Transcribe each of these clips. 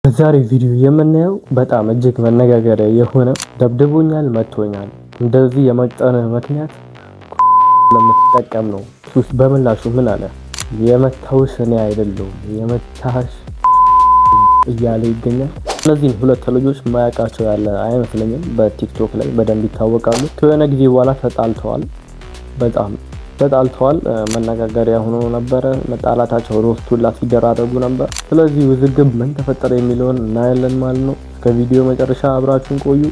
በዛሬ ቪዲዮ የምናየው በጣም እጅግ መነጋገሪያ የሆነ ደብድቦኛል መቶኛል እንደዚህ የመጣነ ምክንያት ለምትጠቀም ነው። ሱስ በምላሹ ምን አለ? የመታውሽ እኔ አይደለሁም የመታሽ እያለ ይገኛል። እነዚህን ሁለት ልጆች ማያውቃቸው ያለ አይመስለኝም። በቲክቶክ ላይ በደንብ ይታወቃሉ። ከሆነ ጊዜ በኋላ በጣም ተጣልተዋል። መነጋገሪያ ሆኖ ነበር። መጣላታቸው ሮስቱላ ሲደራረጉ ነበር። ስለዚህ ውዝግብ ምን ተፈጠረ የሚለውን እናያለን ማለት ነው። ከቪዲዮ መጨረሻ አብራችሁን ቆዩ።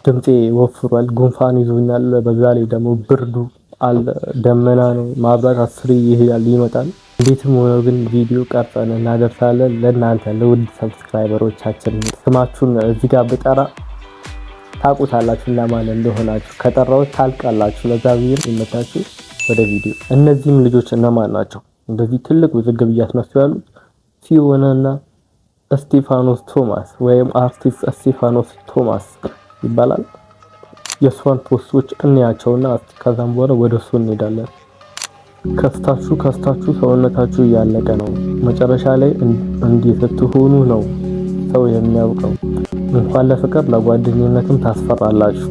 ድምጼ ወፍሯል፣ ጉንፋን ይዞኛል። በዛ ላይ ደግሞ ብርዱ አለ፣ ደመና ነው። ማብራት አስሬ ይሄዳል ይመጣል። እንዴትም ሆኖ ግን ቪዲዮ ቀርጸን እናደርሳለን ለእናንተ ለውድ ሰብስክራይበሮቻችን። ስማችሁን እዚህ ጋር ብጠራ ታውቁታላችሁ ለማን እንደሆናችሁ። ከጠራሁት ታልቃላችሁ። ለዛ ቪዲዮ ይመታችሁ። ወደ ቪዲዮ። እነዚህም ልጆች እነማን ናቸው? እንደዚህ ትልቅ ውዝግብ እያስነሱ ያሉት ፊዮናና እስጢፋኖስ ቶማስ ወይም አርቲስት እስጢፋኖስ ቶማስ ይባላል። የሷን ፖስቶች እንያቸውና ከዛም በኋላ ወደሱ እንሄዳለን። ከስታችሁ ሰውነታችሁ እያለቀ ነው። መጨረሻ ላይ እንዴት ስትሆኑ ነው ሰው የሚያውቀው። እንኳን ለፍቅር ለጓደኝነትም ታስፈራላችሁ።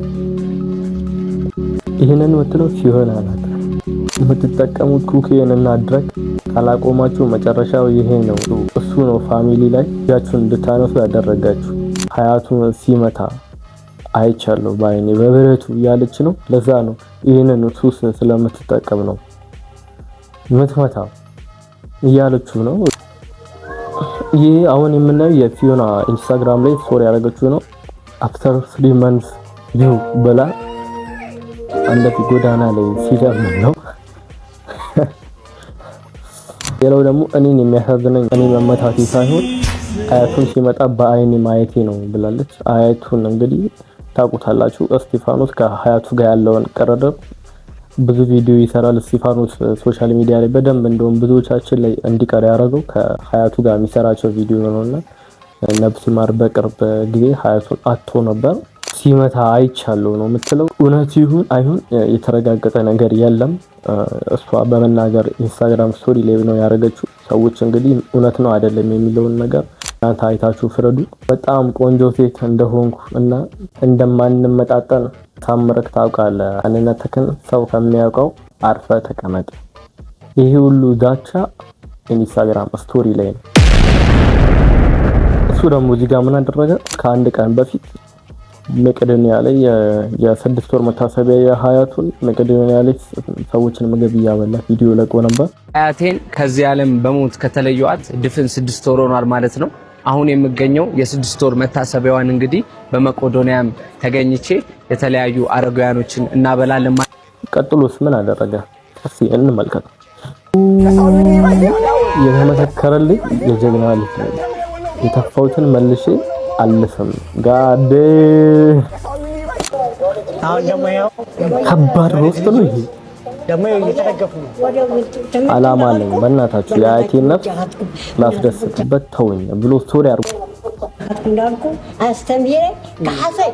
ይሄንን ወጥተው ሲሆን አላት የምትጠቀሙት ኮኬን እና ድረግ ካላቆማችሁ መጨረሻው ይሄ ነው። እሱ ነው ፋሚሊ ላይ ያችሁን እንድታነሱ ያደረጋችሁ። ሀያቱን ሲመታ አይቻለሁ ባይኔ በብረቱ ያለች ነው። ለዛ ነው ይሄንን ሱስ ስለምትጠቀም ነው ምትመታ እያለችው ነው። ይሄ አሁን የምናየው የፊዮና ኢንስታግራም ላይ ስቶሪ ያደረገችው ነው። አፍተር 3 months ዩ በላ አንደፊ ጎዳና ላይ ሲደምም ነው። ሌላው ደግሞ እኔን የሚያሳዝነኝ እኔ መመታቴ ሳይሆን አያቱን ሲመጣ በአይኔ ማየቴ ነው ብላለች። አያቱን እንግዲህ ታውቁታላችሁ። እስጢፋኖስ ከሀያቱ ጋር ያለውን ቅርርብ ብዙ ቪዲዮ ይሰራል። እስጢፋኖስ ሶሻል ሚዲያ ላይ በደንብ እንደውም ብዙዎቻችን ላይ እንዲቀር ያደረገው ከሀያቱ ጋር የሚሰራቸው ቪዲዮ ነውና ነፍስ ይማር በቅርብ ጊዜ ሀያቱን አጥቶ ነበር። ሲመታ አይቻለሁ ነው የምትለው። እውነት ይሁን አይሁን የተረጋገጠ ነገር የለም። እሷ በመናገር ኢንስታግራም ስቶሪ ላይ ነው ያደረገችው። ሰዎች እንግዲህ እውነት ነው አይደለም የሚለውን ነገር እናንተ አይታችሁ ፍረዱ። በጣም ቆንጆ ሴት እንደሆንኩ እና እንደማንመጣጠን ታምረክ ታውቃለህ። አንነትክን ሰው ከሚያውቀው አርፈ ተቀመጥ። ይሄ ሁሉ ዛቻ ኢንስታግራም ስቶሪ ላይ ነው። እሱ ደግሞ እዚህ ጋር ምን አደረገ? ከአንድ ቀን በፊት መቄዶንያ ላይ የ6 ወር መታሰቢያ የሀያቱን መቄዶንያ ላይ ሰዎችን ምግብ እያበላ ቪዲዮ ለቆ ነበር። አያቴን ከዚህ ዓለም በሞት ከተለየዋት ድፍን 6 ወር ሆኗል ማለት ነው። አሁን የምገኘው የ6 ወር መታሰቢያዋን እንግዲህ በመቄዶንያም ተገኝቼ የተለያዩ አረጋውያኖችን እናበላለን። ቀጥሎስ ምን አደረገ? እስኪ እንመልከት። የተመሰከረልኝ የጀግና ልጅ ነው። የተፋውትን መልሼ አልልስም ጋዴ። አሁን ደግሞ ያው ከባድ ሮስት ነው ይሄ። ደግሞ እየተደገፉ ነው። አላማ አለኝ በእናታችሁ የአያቴን ነፍስ ላስደስትበት ተውኝ ብሎ ስቶሪ አድርጎ እንዳልኩ አስተምዬ ከሐሰይ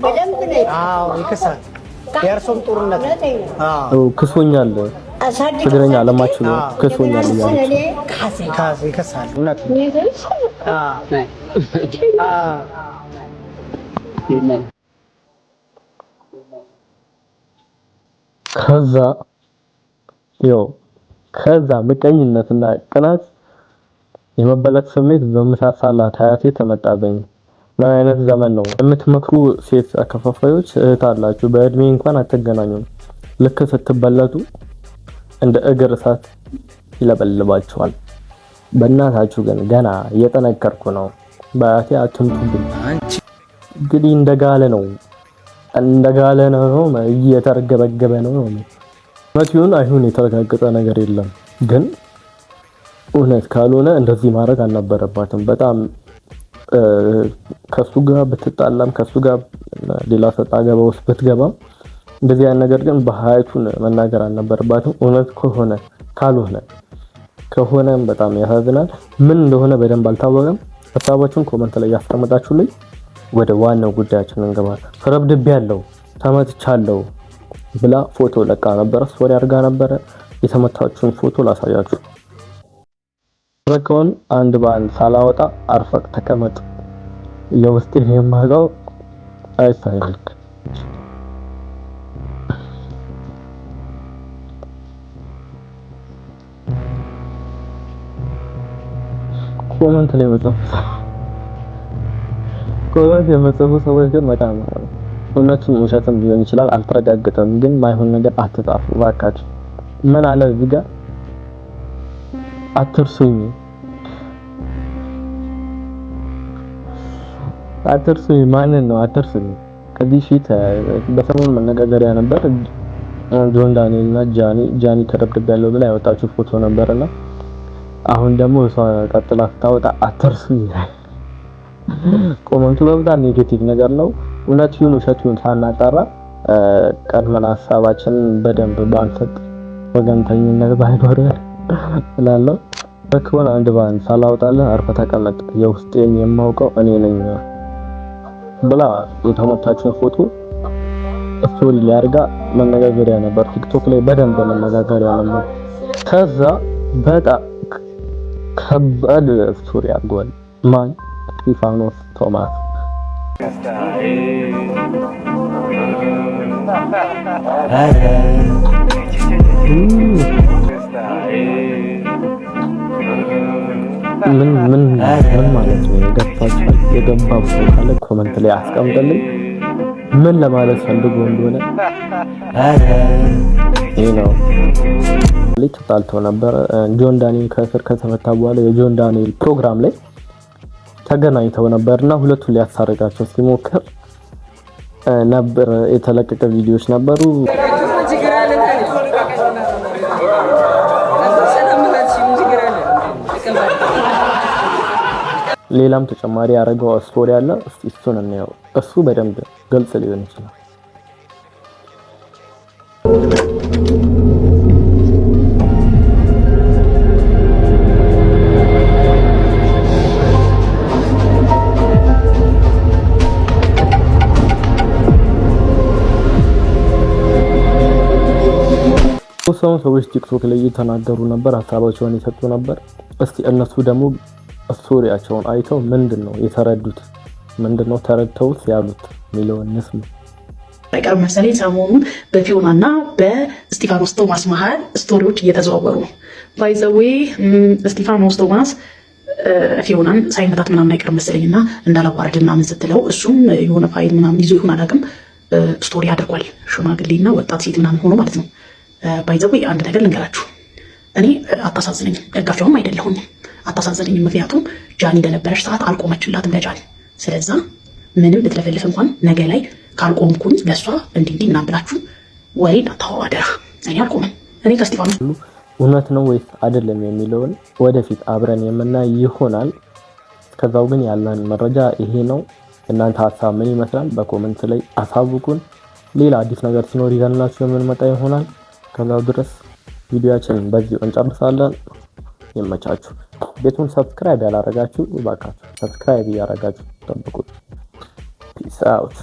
በደንብ ነው። አዎ ይከሳል። የእርሶም ጦርነት ክሶኛል። ትግረኛ አለማችሁ ነው ክሶኛል እያለች ከሐሰይ ይከሳል። እውነት ከዛ ምቀኝነትና ቅናት የመበለት ስሜት በመሳሳላት ሀያቴ ተመጣበኝ። ምን አይነት ዘመን ነው? የምትመክሩ ሴት አከፋፋዮች እህት አላችሁ፣ በእድሜ እንኳን አትገናኙም። ልክ ስትበለቱ እንደ እግር እሳት ይለበልባችኋል። በእናታችሁ ግን ገና እየጠነከርኩ ነው። በአያቴ አትምጡብኝ። እንግዲህ እንደጋለ ነው እየተርገበገበ ነው። እውነቱን አይሁን የተረጋገጠ ነገር የለም። ግን እውነት ካልሆነ እንደዚህ ማድረግ አልነበረባትም። በጣም ከሱ ጋር ብትጣላም ከሱ ጋር ሌላ ሰጣ ገባ ውስጥ ብትገባም እንደዚህ አይነት ነገር ግን በሀያቱን መናገር አልነበረባትም። እውነት ከሆነም በጣም ያሳዝናል። ምን እንደሆነ በደንብ አልታወቀም። ሀሳባችሁን ኮሜንት ላይ ያስቀምጣችሁልኝ። ወደ ዋናው ጉዳያችን እንገባለን። ተረብድቤያለሁ፣ ተመትቻለሁ ብላ ፎቶ ለቃ ነበር፣ ስቶሪ አድርጋ ነበር። የተመታችሁን ፎቶ ላሳያችሁ። ረከውን አንድ በአንድ ሳላወጣ አርፈቅ ተቀመጥ። የውስጤን የማውቀው አይሳይልክ ኮመንት ላይ የመጽፉ ሰዎች ግን በጣም እውነቱም ውሸትም ሊሆን ይችላል አልተረጋገጠም። ግን ማይሆን ነገር አትጻፉ እባካችሁ። ምን አለ እዚህ ጋር አትርሱኝ ማንን ነው አትርሱኝ? ከዚህ ፊት በሰሞኑ መነጋገሪያ ነበር ጆን ዳንኤል እና ጃኒ ተደብድቤያለሁ ብላ ያወጣችው ፎቶ ነበርና አሁን ደግሞ እሷ ቀጥላ ስታወጣ አትርሱኝ። ኮመንቱ በጣም ኔጌቲቭ ነገር ነው። እውነት ይሁን ውሸት ይሁን ሳናጣራ ቀድመን ሀሳባችንን በደንብ ባንሰጥ ወገንተኝነት ባይኖር እላለሁ። በክውን አንድ ባንድ ሳላወጣልህ አርፈ ተቀመጥ የውስጤን የማውቀው እኔ ነኝ ብላ የተመታችውን ፎቶ ስቶሪ ላይ አድርጋ መነጋገሪያ ነበር። ቲክቶክ ላይ በደንብ መነጋገሪያ ነበር። ከዛ በጣም ከባድ ስቶሪ አድርጓል። ማን ስቲፋኖስ ቶማስ ምን ማለት ነው? የገባው ሰው ካለ ኮመንት ላይ አስቀምጥልኝ ምን ለማለት ፈልጎ እንደሆነ። ይሄ ነው ልጅ ተጣልተው ነበር። ጆን ዳንኤል ከእስር ከተፈታ በኋላ የጆን ዳንኤል ፕሮግራም ላይ ተገናኝተው ነበርና ሁለቱን ሊያሳርቃቸው ሲሞክር ነበር። የተለቀቀ ቪዲዮዎች ነበሩ። ሌላም ተጨማሪ ያደረገው ስቶሪ አለ። እስቲ እሱን እንየው። እሱ በደንብ ግልጽ ሊሆን ይችላል። ሰዎች ቲክቶክ ላይ እየተናገሩ ነበር፣ ሀሳባቸውን ይሰጡ ነበር። እስቲ እነሱ ደግሞ ስቶሪያቸውን አይተው ምንድነው የተረዱት፣ ምንድነው ተረድተውት ያሉት ሚሊዮን ንስሙ አይቀር መሰለኝ። ሰሞኑን በፊዮናና በስቲፋኖስ ቶማስ መሃል ስቶሪዎች እየተዘዋወሩ ነው። ባይ ዘ ዌይ ስቲፋኖስ ቶማስ ፊዮናን ሳይመታት ምናምን አይቀር መሰለኝና እንዳላዋርድ ምናምን ስትለው እሱም የሆነ ፋይል ምናምን ይዞ ይሁን አላውቅም ስቶሪ አድርጓል። ሽማግሌና ወጣት ሴት ምናምን ሆኖ ማለት ነው። ባይ ዘ ዌይ አንድ ነገር ልንገራችሁ። እኔ አታሳዝነኝም፣ ደጋፊውም አይደለሁም። አታሳዝነኝም ምክንያቱም ጃኒ እንደነበረች ሰዓት አልቆመችላትም ለጃኒ። ስለዛ ምንም ልትለፈልፍ እንኳን ነገ ላይ ካልቆምኩኝ ለሷ እንዲህ ምናምን ብላችሁ ወይ እንዳታወራ። እኔ አልቆምም። እኔ ከስቲፋኖስ እውነት ነው ወይስ አይደለም የሚለውን ወደፊት አብረን የምናይ ይሆናል። እስከዛው ግን ያለን መረጃ ይሄ ነው። እናንተ ሀሳብ ምን ይመስላል? በኮሜንት ላይ አሳውቁን። ሌላ አዲስ ነገር ሲኖር ይዘንላችሁ የምንመጣ ይሆናል። ከዛው ድረስ ቪዲዮአችንን በዚህ እንጨርሳለን። ይመቻችሁ። ቤቱን ሰብስክራይብ ያላረጋችሁ እባካችሁ ሰብስክራይብ ያረጋችሁ ጠብቁ። ፒስ አውት።